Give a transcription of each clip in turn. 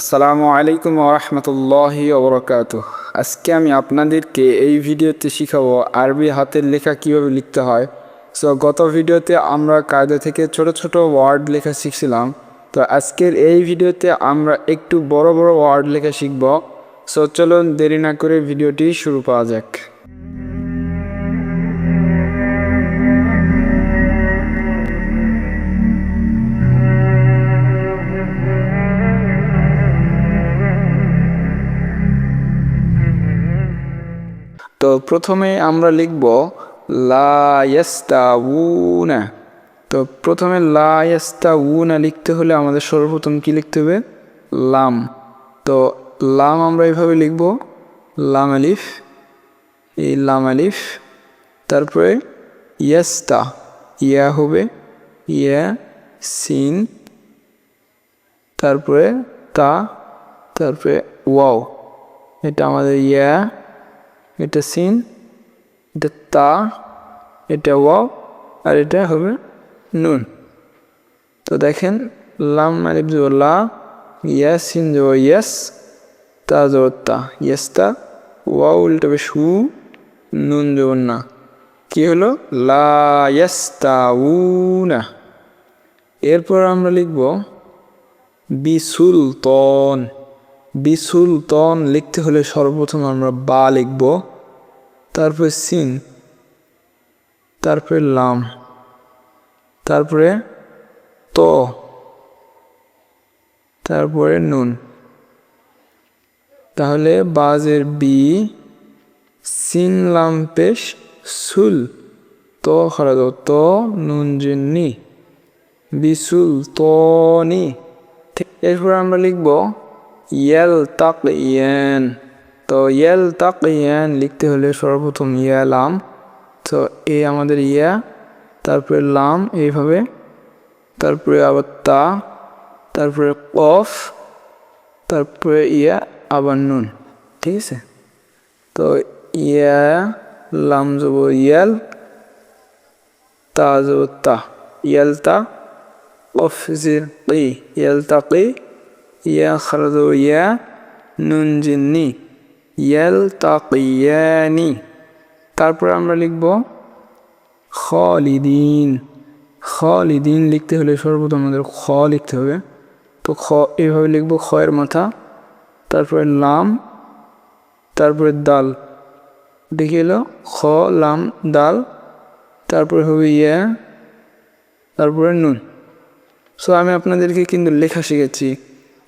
আসসালামু আলাইকুম ওয়া রাহমাতুল্লাহি ওয়া বারাকাতুহু। আজকে আমি আপনাদেরকে এই ভিডিওতে শিখাবো আরবি হাতের লেখা কিভাবে লিখতে হয়। গত ভিডিওতে আমরা কায়দা থেকে ছোট ছোট ওয়ার্ড লেখা শিখছিলাম। তো আজকের এই ভিডিওতে আমরা একটু বড় বড় ওয়ার্ড লেখা শিখব। চলুন দেরি না করে ভিডিওটি শুরু করা যাক। তো প্রথমে আমরা লিখব লা ইয়াস্তাউনা। তো প্রথমে লা ইয়াস্তাউনা লিখতে হলে আমাদের সর্বপ্রথম কি লিখতে হবে? লাম। তো লাম আমরা এইভাবে লিখব, লাম আলিফ, এই লাম আলিফ, তারপরে ইয়াস্তা, ইয়া হবে ইয়া, সিন, তারপরে তা, তারপরে ওয়াও, এটা আমাদের ইয়া, এটা সিন, এটা তা, এটা ওয়াও, আর এটা হবে নুন। তো দেখেন লাম আলিফ জবর লা, ইয়া সিন জবর ইয়াস, তা জবর তা, ইয়াস্তা, ওয়াও উল্টাবে শু, নুন জবর না। কি হলো? লা ইয়াস্তাউনা। এরপর আমরা লিখব বিসুলতন। বিসুলতন লিখতে হলে সর্বপ্রথম আমরা বা লিখব, তারপরে সিন, তারপরে লাম, তারপরে ত, তারপরে নুন। তাহলে বাজের বি, সিন লাম পেশ সুল, ত খারাজ ত, নুন জিন্নি, বিসুল তনি। এরপর আমরা লিখব ইয়াল তাক ইয়ান। তো ইয়াল তাক ইয়ান লিখতে হলে সর্বপ্রথম ইয়া লাম, তো এই আমাদের ইয়া, তারপরে লাম এইভাবে, তারপরে আবার তা, তারপরে কফ, তারপরে ইয়া, আবার নুন। ঠিক আছে? তো ইয়া লাম যাব ইয়াল, তা যাব তা, ইয়াল তা, কফ জির কি, ইয়াল তাকি, ইয়া খারাজ ইয়া, নুন জিন্নি, ইয়াল তাকিয়ানি। তারপর আমরা লিখব খালিদিন। খালিদিন লিখতে হলে সর্বপ্রথম আমাদের খ লিখতে হবে। তো খ এইভাবে লিখব, খ এর মাথা, তারপরে লাম, তারপরে দাল, দেখে এলো খ লাম দাল, তারপরে হবে ইয়া, তারপরে নুন। আমি আপনাদেরকে কিন্তু লেখা শিখেছি।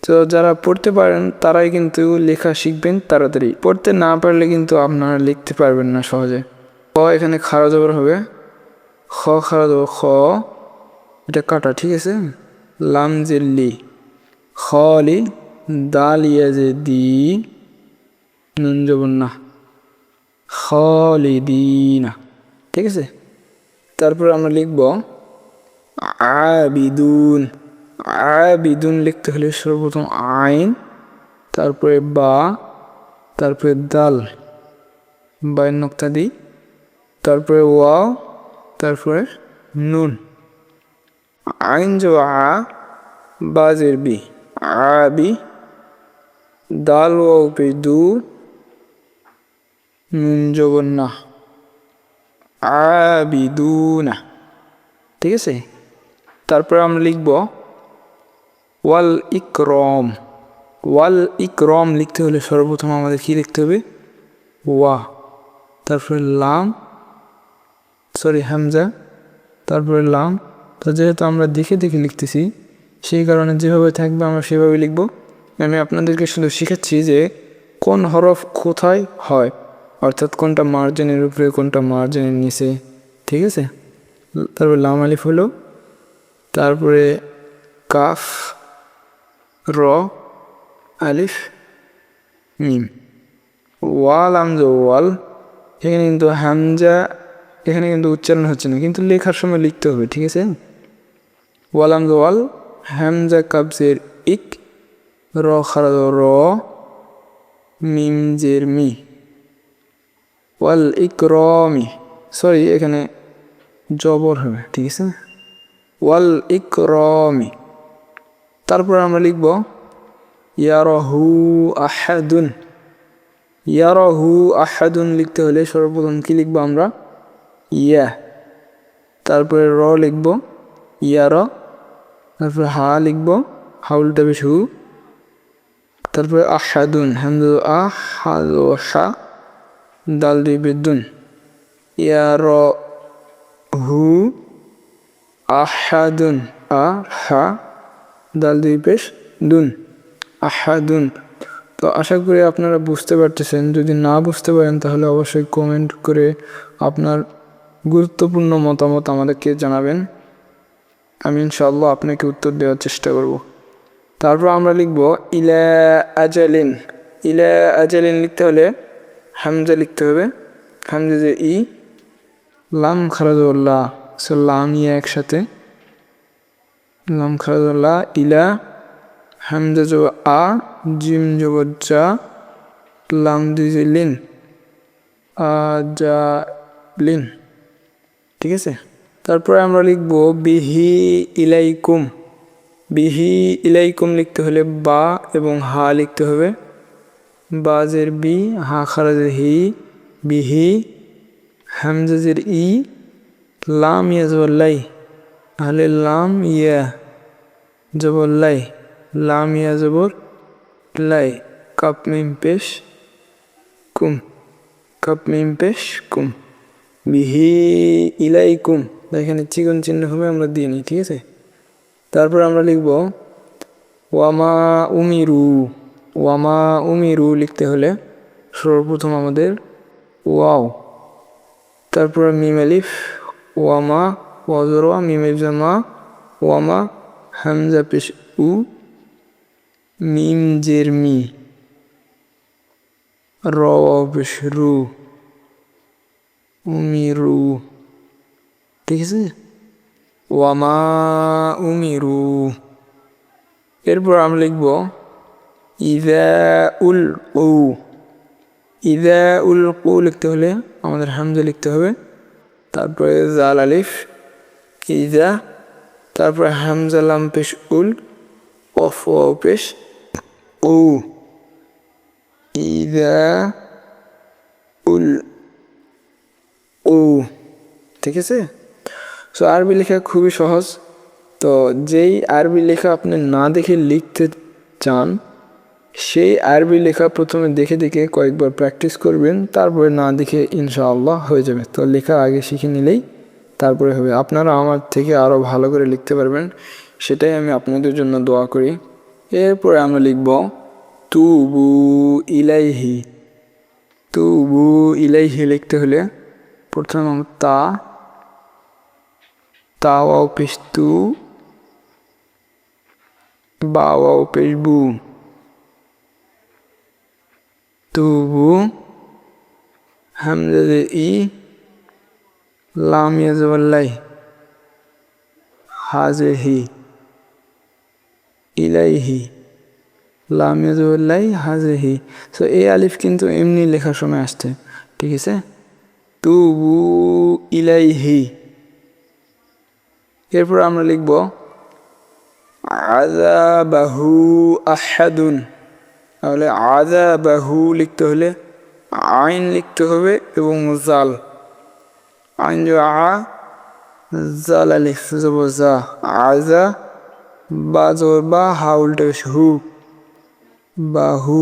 তো যারা পড়তে পারেন তারাই কিন্তু লেখা শিখবেন তাড়াতাড়ি। পড়তে না পারলে কিন্তু আপনারা লিখতে পারবেন না সহজে। খ এখানে খাড়া জবর হবে, খ খাড়া জবর খ, এটা কাটা। ঠিক আছে? লাম যে লি, খলি, দাল ইয়া যে দি, নুন জবর না, খালিদিনা। ঠিক আছে? তারপর আমরা লিখব আবিদুন। আবিদুন লিখতে হলে সর্বপ্রথম আইন, তারপরে বা, তারপরে দাল, বায়ের নক্তা দিই, তারপরে ওয়াও, তারপরে নুন। আইন जो आ, बाजेर बी, आबी, दाल वाओ पे दू, নুন জবর না, আবিদুনা। ঠিক আছে? তারপরে আমরা লিখব ওয়াল ইকরম। ওয়াল ইকরম লিখতে হলে সর্বপ্রথম আমাদের কি লিখতে হবে? ওয়া, তারপরে লাম, সরি হামজা, তারপরে লাম। তো যেহেতু আমরা দেখে দেখে লিখতেছি, সেই কারণে যেভাবে থাকবে আমরা সেভাবে লিখব। আমি আপনাদেরকে শুধু শিখাচ্ছি যে কোন হরফ কোথায় হয়, অর্থাৎ কোনটা মার্জিনের উপরে, কোনটা মার্জিনের নিচে। ঠিক আছে? তারপরে লাম আলিফ হলো, তারপরে কাফ, র, আলিফ, মিম, ওয়াল আমজা ওয়াল। এখানে কিন্তু হামজা, এখানে কিন্তু উচ্চারণ হচ্ছে না, কিন্তু লেখার সময় লিখতে হবে। ঠিক আছে? ওয়াল আমজা ওয়াল, হামজা কাবজের ইক, র খারাজ র, মিম জের মি, ওয়াল ইকরমি। সরি এখানে জবর হবে। ঠিক আছে? ওয়াল ইকরমি। তারপর আমরা লিখব ইয়ারাহু আহাদুন। ইয়ারাহু আহাদুন লিখতে হলে সর্বপ্রথম কি লিখবো আমরা? ইয়া, তারপরে র লিখবো ইয়ার, তারপরে হা লিখবো, হাউলটা বেশ হু, তারপরে আহাদুন হামদু আহাদু হা, দাল দুই বেদুন, ইয়ারাহু আহাদুন আহা, দাল দুই পেশ দুন, আহাদুন। তো আশা করি আপনারা বুঝতে পারতেছেন। যদি না বুঝতে পারেন তাহলে অবশ্যই কমেন্ট করে আপনার গুরুত্বপূর্ণ মতামত আমাদেরকে জানাবেন। আমি ইনশাআল্লাহ আপনাকে উত্তর দেওয়ার চেষ্টা করব। তারপর আমরা লিখব ইলা আজালিন। ইলা আজালিন লিখতে হলে হামজা লিখতে হবে, হামজা যে ই, লাম খারাজুল্লাহ, সো লাম ইয়া একসাথে, লাম খারাজুল্লাহ, ইলা, হামজা জব আ, জিম জব জা, লাম দুই লিন, আজালিন। ঠিক আছে, তারপরে আমরা লিখব বিহি ইলাইকুম। বিহি ইলাইকুম লিখতে হলে বা এবং হা লিখতে হবে, বাজের বি, হা খারাজের হি, বিহি, হামজাজের ই, লাম ইয়া জবল্লাই, তাহলে লাম ইয়া জবল্লাই, লাম ইয়া জবর লাই, কাপ মিম পেশ কুম, কাপ মিম পেশ কুম, বিহি ইলাইকুম। এখানে চিকন চিহ্ন হবে আমরা দিয়ে নিই। ঠিক আছে, তারপর আমরা লিখব ওয়ামা উমিরু। ওয়ামা উমিরু লিখতে হলে সর্বপ্রথম আমাদের ওয়াও, তারপর মিম আলিফ, ওয়ামা, ওয়াজরওয়া, মিম আলিফ জামা, ওয়ামা, হামজা পেশ উ, মিম জের মি, র পেশ রু, উমিরু। ঠিক আছে, ওয়ামা উমিরু। এরপর আমরা লিখব ইদা উল উ। ইদা উল উ লিখতে হলে আমাদের হামজা লিখতে হবে, তারপরে জাল আলিফ ইদা, তারপরে হামজা লাম পেশ উল, অফ ও পেশ উ, ইদা উল উ। ঠিক আছে, সো আরবি লেখা খুবই সহজ। তো যেই আরবি লেখা আপনি না দেখে লিখতে চান সেই আরবি লেখা প্রথমে দেখে দেখে কয়েকবার প্র্যাকটিস করবেন, তারপরে না দেখে ইনশাআল্লাহ হয়ে যাবে। তো লেখা আগে শিখে নিলেই তারপরে হবে। আপনারা আমার থেকে আরও ভালো করে লিখতে পারবেন, সেটাই আমি আপনাদের জন্য দোয়া করি। এরপরে আমরা লিখব তুবু ইলাইহি। তুবু ইলাইহি লিখতে হলে প্রথমে আমরা তা ওয়াও পেশ তু, বা ওয়াও পেশ বু, তুবু, হামজা ই, লাম ইয়া জবল্লাই, হাজে হি, ইলাইহি, লাম ইয়া জবল্লাই, হাজে হি। সো এই আলিফ কিন্তু এমনি লেখার সময় আসছে। ঠিক আছে, তুবু ইলাইহি। এরপর আমরা লিখব আযাবাহু আহাদুন। তাহলে আযাবাহু লিখতে হলে আইন লিখতে হবে এবং জাল, আইন যে আ, জাল আলিফ জব জা, আযা, বা জবর বা, হা উল্টা হু, বাহু,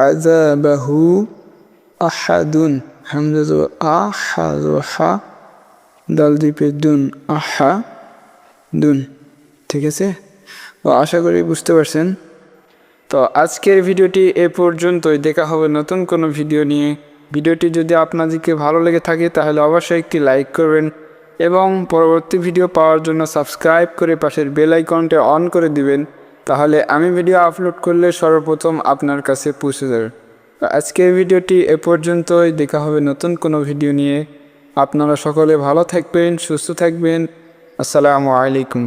আযাবাহু আহাদুন, হামজা জবর আ, হা জবর হা, দাল দ্বীপে দুন, আহা দুন। ঠিক আছে, তো আশা করি বুঝতে পারছেন। তো আজকের ভিডিওটি এ পর্যন্তই। দেখা হবে নতুন কোনো ভিডিও নিয়ে। ভিডিওটি যদি আপনাদেরকে ভালো লেগে থাকে তাহলে অবশ্যই একটি লাইক করবেন এবং পরবর্তী ভিডিও পাওয়ার জন্য সাবস্ক্রাইব করে পাশের বেল আইকনটা অন করে দিবেন, তাহলে আমি ভিডিও আপলোড করলে সর্বপ্রথম আপনার কাছে পৌঁছে যাবে। আজকের ভিডিওটি এ পর্যন্তই। দেখা হবে নতুন কোনো ভিডিও নিয়ে। আপনারা সকলে ভালো থাকবেন, সুস্থ থাকবেন। আসসালামু আলাইকুম।